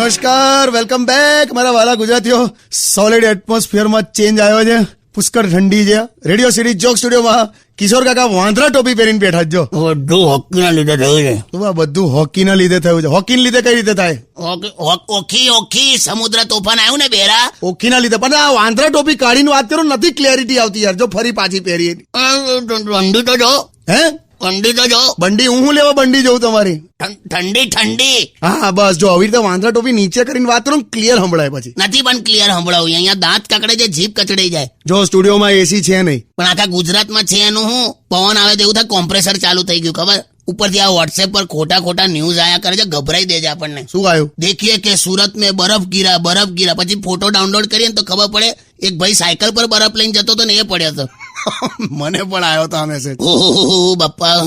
નમસ્કાર, welcome back મારા વાલા ગુજરાતીઓ. સોલિડ એટમોસ્ફિયરમાં ચેન્જ આવ્યો છે, પુષ્કળ ઠંડી છે. રેડિયો સિટી જોક સ્ટુડિયોમાં કિશોર કાકા વાંદરા ટોપી પહેરીને બેઠા જ જો. બધું હોકીના લીધે થયું છે. આ બધું હોકીના લીધે થયું છે. હોકીના લીધે કઈ રીતે થાય? ઓખી સમુદ્ર તોફાન આવ્યું ને બેરા, ઓખીના લીધે. પણ આ વાંદરા ટોપી કાઢીને વાત કરો, નથી ક્લેરિટી આવતી યાર. જો ફરી પાછી પહેરી. બંડી તો જો, હે બંડી તો જો. બંડી હું લેવા બંડી જોઉં તમારી? ઠંડી. હા બસ જો આવી રીતે વાંદરા ટોપી નીચે કરીને વાત કરો, ક્લિયર સંભળાય. પછી નથી પણ ક્લિયર સંભળાવું. અહીંયા દાંત કકડે છે, જીભ કચડાઈ જાય. જો સ્ટુડિયોમાં એસી છે નહીં, પણ આખા ગુજરાતમાં છે એનું હું પવન આવે તેવું થાય. કોમ્પ્રેસર ચાલુ થઈ ગયું ખબર. ઉપરથી આ વોટ્સએપ પર ખોટા ન્યૂઝ આયા કરે છે, ગભરાઈ દે છે આપણને. શું આવ્યું? દેખીએ કે સુરત મેં બરફ ગીરા. પછી ફોટો ડાઉનલોડ કરીએ તો ખબર પડે એક ભાઈ સાયકલ પર બરફ લઈને જતો હતો ને એ પડ્યો હતો. મને પણ આવ્યો હતો આ મેસેજ. ઓહો બાપા.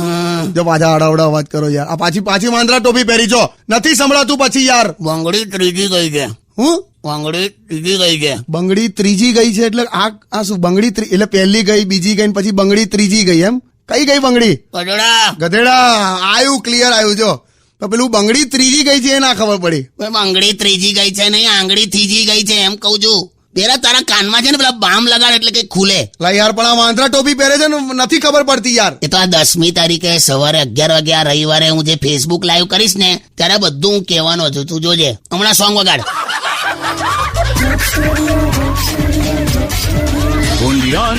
જો પાછા આડાવડા વાત કરો યાર. આ પાછી વાંદરા ટોપી પહેરી છો, નથી સંભળાતું પછી યાર. બંગડી ત્રીજી ગઈ છે. હું બંગડી ત્રીજી ગઈ છે. બંગડી ત્રીજી ગઈ છે એટલે આ શું બંગડી એટલે પહેલી ગઈ, બીજી ગઈ, પછી બંગડી ત્રીજી ગઈ એમ? કઈ ગઈ બંગડી? ગધેડા. આયું ક્લિયર આવ્યું. જો તો પેલું બંગડી ત્રીજી ગઈ છે એ ના ખબર પડી. બંગડી ત્રીજી ગઈ છે નહીં, આંગળી ત્રીજી ગઈ છે એમ કઉ છું. પેલા તારા કાનમાં છે ને પેલા બામ લગાડ એટલે કઈ ખુલે. લા યાર પણ આ વાંદરા ટોપી પહેરે છે ને, નથી ખબર પડતી યાર. એ તો આ 10મી તારીખે સવારે 11 વાગે આ રવિવારે હું જે ફેસબુક લાઈવ કરીશ ને ત્યારે બધું હું કહેવાનો છું, તું જોજે. હમણાં સોંગ વગાડ. Only on